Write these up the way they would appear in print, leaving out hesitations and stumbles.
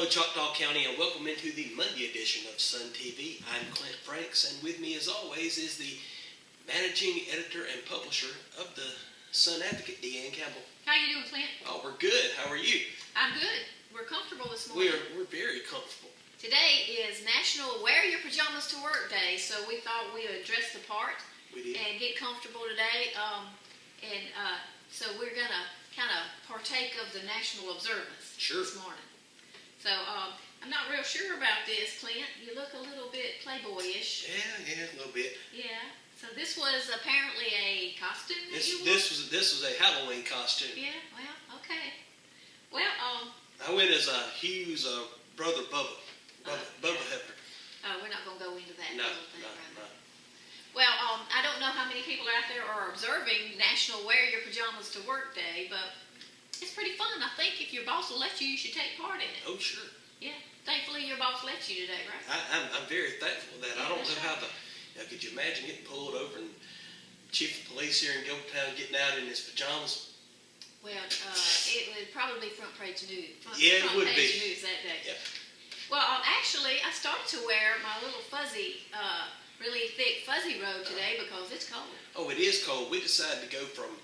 Choctaw County, and welcome into the Monday edition of SunTV. I'm Clint Franks, and with me as always is the managing editor and publisher of the Sun Advocate, Deanne Campbell. How you doing, Clint? Oh, we're good. How are you? I'm good. We're comfortable this morning. We're very comfortable. Today is National Wear Your Pajamas to Work Day, so we thought we would dress the part and get comfortable today. So we're going to kind of partake of the national observance this morning. So I'm not real sure about this, Clint. You look a little bit playboyish. Yeah, a little bit. Yeah. So this was apparently a costume that you wore? This was a Halloween costume. Yeah. Well, okay. Well, I went as Hugh's brother Bubba Hefner. We're not going to go into that. No. Well, I don't know how many people out there are observing National Wear Your Pajamas to Work Day, but it's pretty fun. I think if your boss will let you, you should take part in it. Oh, sure. Yeah. Thankfully, your boss lets you today, right? I'm very thankful for that. Yeah, I don't know how could you imagine getting pulled over and chief of police here in Choctaw getting out in his pajamas? Well, it would probably front page news. It would be. News that day. Yeah. Well, actually, I started to wear my little fuzzy, really thick fuzzy robe today because it's cold. Oh, it is cold. We decided to go from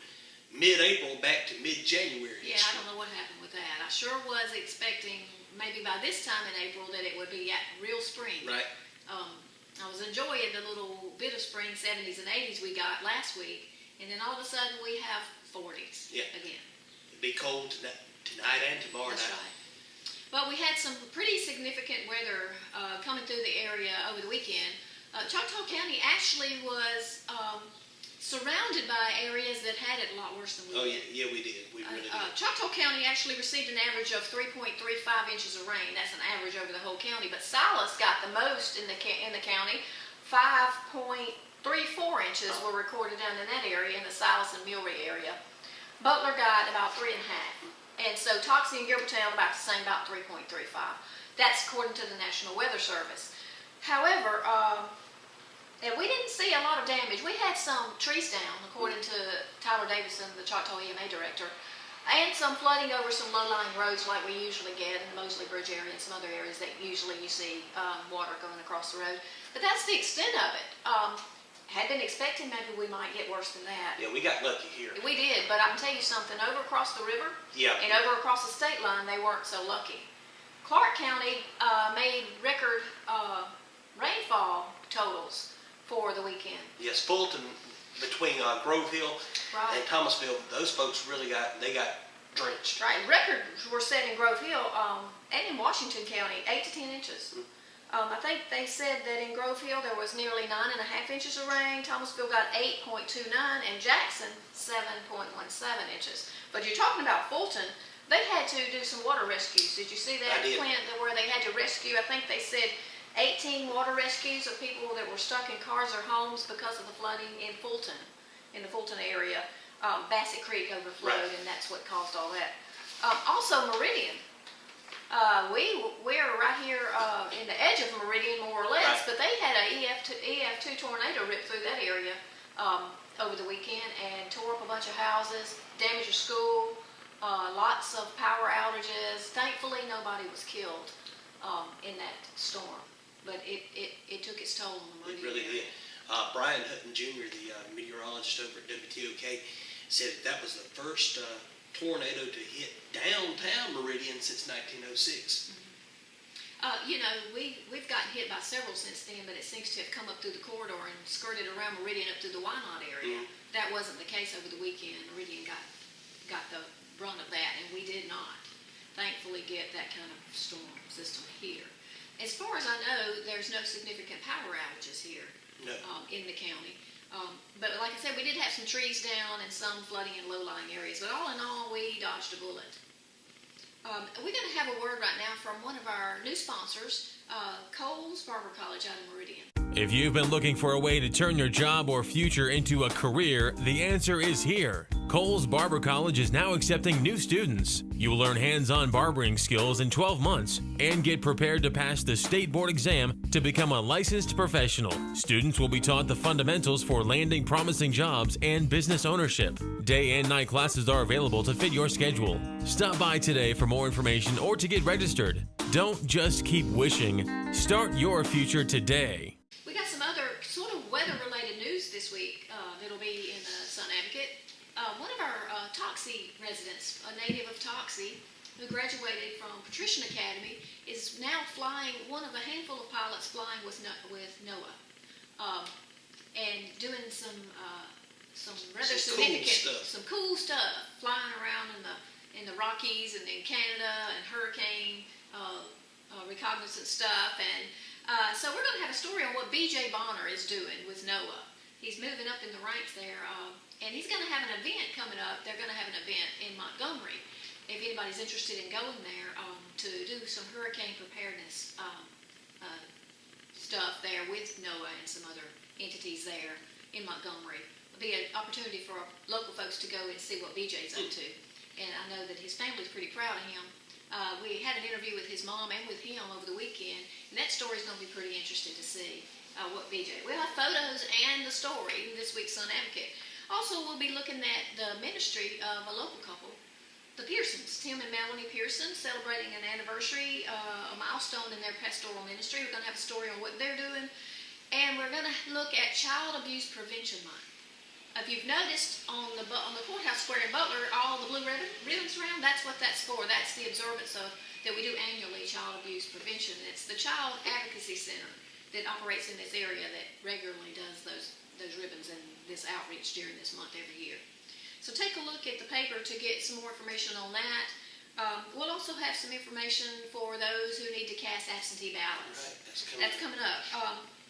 mid-April back to mid-January. Yeah, I don't know what happened with that. I sure was expecting maybe by this time in April that it would be real spring. Right. I was enjoying the little bit of spring 70s and 80s we got last week, and then all of a sudden we have 40s again. It'll be cold tonight and tomorrow night. That's right. But we had some pretty significant weather coming through the area over the weekend. Choctaw County actually was surrounded by areas that had it a lot worse than we did. Oh, yeah, we did. We really did. Choctaw County actually received an average of 3.35 inches of rain. That's an average over the whole county. But Silas got the most in the county. 5.34 inches were recorded down in that area, in the Silas and Mulry area. Butler got about 3.5. And so Toxie and Gilbertown about the same, about 3.35. That's according to the National Weather Service. However, and we didn't see a lot of damage. We had some trees down, according to Tyler Davison, the Choctaw EMA director, and some flooding over some low-lying roads like we usually get in the Mosley Bridge area and some other areas that usually you see water going across the road. But that's the extent of it. Had been expecting maybe we might get worse than that. Yeah, we got lucky here. We did, but I can tell you something. Over across the river and over across the state line, they weren't so lucky. Clark County made record rainfall totals for the weekend. Yes, Fulton, between Grove Hill and Thomasville, those folks really got drenched. Right, records were set in Grove Hill and in Washington County, 8 to 10 inches. I think they said that in Grove Hill there was nearly 9.5 inches of rain. Thomasville got 8.29 and Jackson 7.17 inches. But you're talking about Fulton. They had to do some water rescues. Did you see that, Clint, where they had to rescue? I think they said 18 water rescues of people that were stuck in cars or homes because of the flooding in Fulton, in the Fulton area. Bassett Creek overflowed, and that's what caused all that. Also, Meridian. We're right here in the edge of Meridian, more or less, but they had a EF2 tornado rip through that area over the weekend and tore up a bunch of houses, damaged a school, lots of power outages. Thankfully, nobody was killed in that storm. But it took its toll on the Meridian. It really did. Brian Hutton Jr., the meteorologist over at WTOK, said that was the first tornado to hit downtown Meridian since 1906. We've gotten hit by several since then, but it seems to have come up through the corridor and skirted around Meridian up to the Wynot area. That wasn't the case over the weekend. Meridian got the brunt of that, and we did not, thankfully, get that kind of storm system here. As far as I know, there's no significant power outages here in the county. But like I said, we did have some trees down and some flooding in low-lying areas. But all in all, we dodged a bullet. We're going to have a word right now from one of our new sponsors, Coles Barber College out of Meridian. If you've been looking for a way to turn your job or future into a career, the answer is here. Coles Barber College is now accepting new students. You will learn hands-on barbering skills in 12 months and get prepared to pass the state board exam to become a licensed professional. Students will be taught the fundamentals for landing promising jobs and business ownership. Day and night classes are available to fit your schedule. Stop by today for more information or to get registered. Don't just keep wishing. Start your future today. We got some other sort of weather-related news this week that'll be in the Sun Advocate. One of our Toxie residents, a native of Toxie, who graduated from Patrician Academy, is now flying, one of a handful of pilots flying with NOAA, and doing some rather significant, some cool stuff, flying around in the Rockies and in Canada and hurricane reconnaissance stuff. And so we're going to have a story on what B.J. Bonner is doing with NOAA. He's moving up in the ranks there, and he's going to have an event coming up. They're going to have an event in Montgomery. If anybody's interested in going there to do some hurricane preparedness stuff there with NOAA and some other entities there in Montgomery, it'll be an opportunity for local folks to go and see what BJ's up to. And I know that his family's pretty proud of him. We had an interview with his mom and with him over the weekend, and that story's going to be pretty interesting to see what BJ. We'll have photos and the story in this week's Sun Advocate. Also, we'll be looking at the ministry of a local couple, the Pearsons, Tim and Melanie Pearson, celebrating an anniversary, a milestone in their pastoral ministry. We're going to have a story on what they're doing, and we're going to look at Child Abuse Prevention Month. If you've noticed on the courthouse square in Butler, all the blue ribbons around, that's what that's for. That's the observance of that we do annually, Child Abuse Prevention. It's the Child Advocacy Center that operates in this area that regularly does those ribbons and this outreach during this month every year. So take a look at the paper to get some more information on that. We'll also have some information for those who need to cast absentee ballots. Right, that's coming up.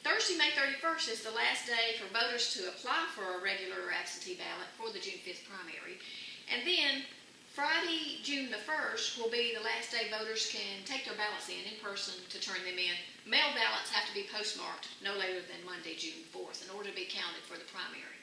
Thursday, May 31st is the last day for voters to apply for a regular absentee ballot for the June 5th primary. And then Friday, June the 1st will be the last day voters can take their ballots in person to turn them in. Mail ballots have to be postmarked no later than Monday, June 4th in order to be counted for the primary.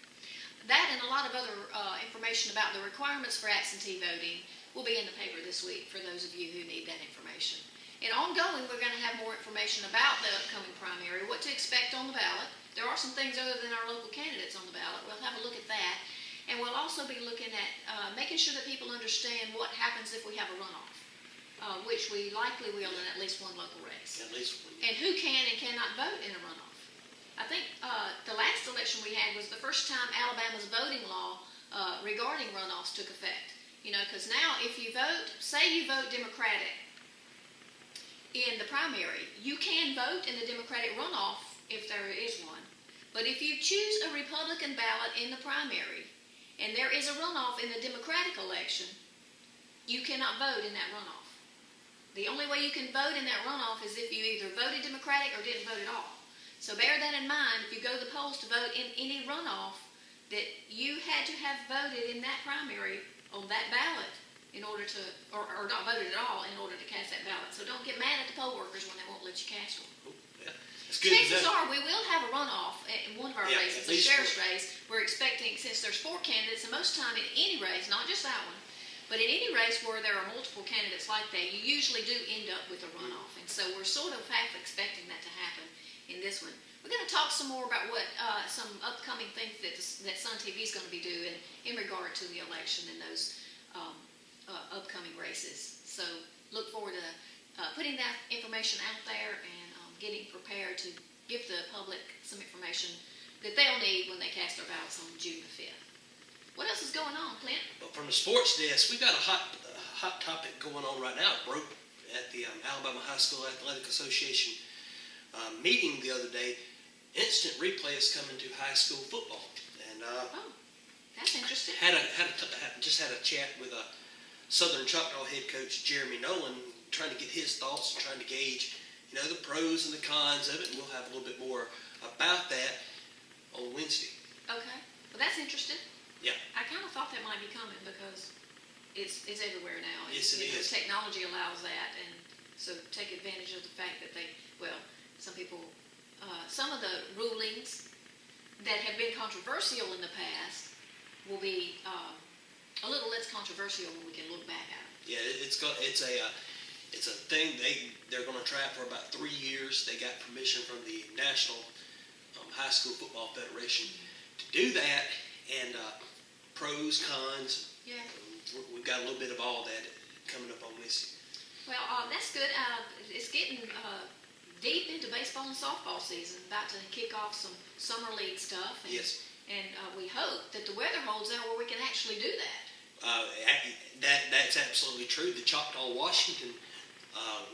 That and a lot of other information about the requirements for absentee voting will be in the paper this week for those of you who need that information. And ongoing, we're going to have more information about the upcoming primary, what to expect on the ballot. There are some things other than our local candidates on the ballot. We'll have a look at that. And we'll also be looking at making sure that people understand what happens if we have a runoff, which we likely will in at least one local race. At least one. And who can and cannot vote in a runoff. I think the last election we had was the first time Alabama's voting law regarding runoffs took effect. You know, because now if you vote, say you vote Democratic in the primary, you can vote in the Democratic runoff if there is one. But if you choose a Republican ballot in the primary and there is a runoff in the Democratic election, you cannot vote in that runoff. The only way you can vote in that runoff is if you either voted Democratic or didn't vote at all. So bear that in mind if you go to the polls to vote in any runoff, that you had to have voted in that primary on that ballot in order to, or not voted at all in order to cast that ballot. So don't get mad at the poll workers when they won't let you cast one. Oh, yeah. That's good. Chances are we will have a runoff in one of our races, the sheriff's race. We're expecting, since there's 4 candidates, and most time in any race, not just that one, but in any race where there are multiple candidates like that, you usually do end up with a runoff. And so we're sort of half expecting that to happen in this one. We're going to talk some more about what some upcoming things that SunTV is going to be doing in regard to the election and those upcoming races. So look forward to putting that information out there and getting prepared to give the public some information that they'll need when they cast their ballots on June the 5th. What else is going on, Clint? Well, from the sports desk, we've got a hot topic going on right now. It broke at the Alabama High School Athletic Association meeting the other day. Instant replay is coming to high school football, and that's interesting. Just had a chat with a Southern Choctaw head coach Jeremy Nolan, trying to get his thoughts and trying to gauge, you know, the pros and the cons of it. And we'll have a little bit more about that on Wednesday. Okay, well that's interesting. Yeah, I kind of thought that might be coming because it's everywhere now. Yes, it is. Technology allows that, and so take advantage of the fact that some people. Some of the rulings that have been controversial in the past will be a little less controversial when we can look back at it. Yeah, it's a thing they're going to try it for about 3 years. They got permission from the National High School Football Federation to do that, and pros, cons. Yeah. We've got a little bit of all that coming up on Wednesday. Well, that's good. It's getting deep into baseball and softball season, about to kick off some summer league stuff. And, Yes. And we hope that the weather holds out where we can actually do that. That's absolutely true. The Choctaw, Washington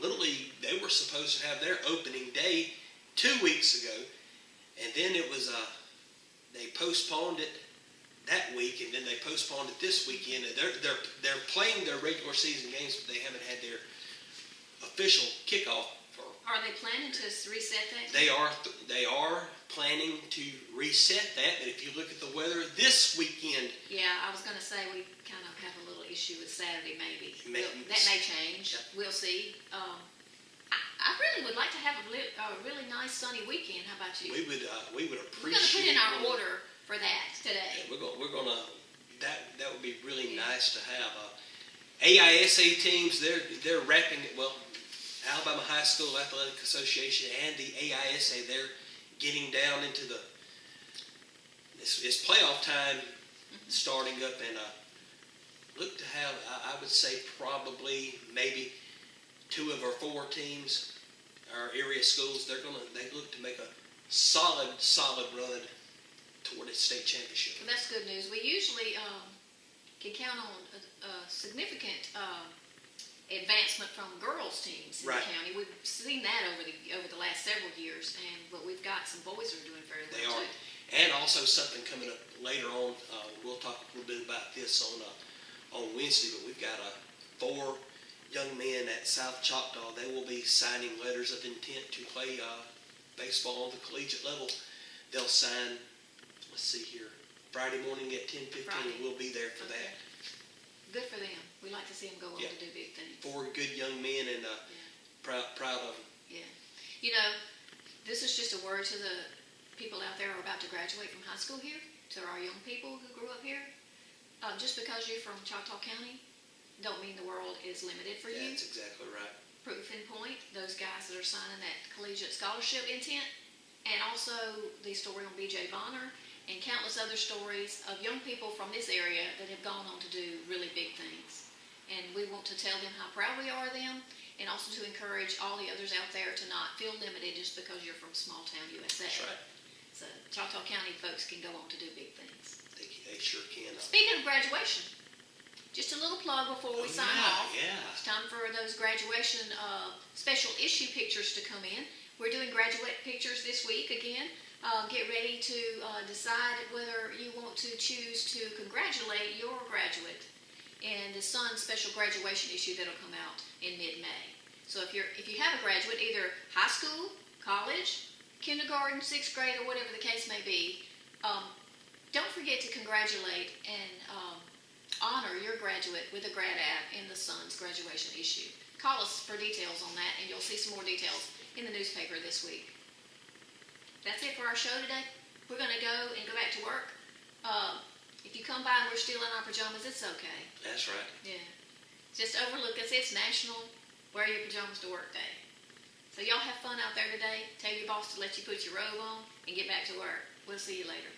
Little League, they were supposed to have their opening day 2 weeks ago, and then it was they postponed it that week, and then they postponed it this weekend. And they're playing their regular season games, but they haven't had their official kickoff. Are they planning to reset that? They are planning to reset that, but if you look at the weather this weekend, Yeah, I was going to say we kind of have a little issue with Saturday, maybe. Maybe. That may change. Yeah. We'll see. I really would like to have a really nice sunny weekend. How about you? we would We're appreciate. going to put in our order for that today. We're gonna that would be really nice to have. AISA teams, they're wrapping it. Well, Alabama High School Athletic Association and the AISA, they're getting down into it's playoff time starting up, and look to have, I would say probably maybe 2 of our 4 teams, our area schools, they look to make a solid run toward a state championship. Well, that's good news. We usually can count on a significant advancement from girls teams in Right. the county. We've seen that over the last several years, but we've got some boys that are doing very They well are. too. And also something coming up later on, we'll talk a little bit about this on Wednesday, but we've got 4 young men at South Choctaw. They will be signing letters of intent to play baseball on the collegiate level. They'll sign, let's see here, Friday morning at 10:15. Friday. We'll be there for Okay. that. Good for them. We like to see them go on Yeah. to do big things. 4 good young men, and proud of them. Yeah. You know, this is just a word to the people out there who are about to graduate from high school here, to our young people who grew up here. Just because you're from Choctaw County, don't mean the world is limited for Yeah, you. that's exactly right. Proof in point, those guys that are signing that collegiate scholarship intent, and also the story on B.J. Bonner, and countless other stories of young people from this area that have gone on to do really big things. And we want to tell them how proud we are of them, and also to encourage all the others out there to not feel limited just because you're from small town USA. That's right. So Choctaw County folks can go on to do big things. They sure can. Speaking of graduation, just a little plug before we sign off. Yeah. It's time for those graduation special issue pictures to come in. We're doing graduate pictures this week again. Get ready to decide whether you want to choose to congratulate your graduate in the Sun's special graduation issue that'll come out in mid-May. So if you have a graduate, either high school, college, kindergarten, 6th grade, or whatever the case may be, don't forget to congratulate and honor your graduate with a grad ad in the Sun's graduation issue. Call us for details on that, and you'll see some more details in the newspaper this week. That's it for our show today. We're going to go back to work. If you come by and we're still in our pajamas, it's okay. That's right. Yeah. Just overlook us. It's National Wear Your Pajamas to Work Day. So y'all have fun out there today. Tell your boss to let you put your robe on and get back to work. We'll see you later.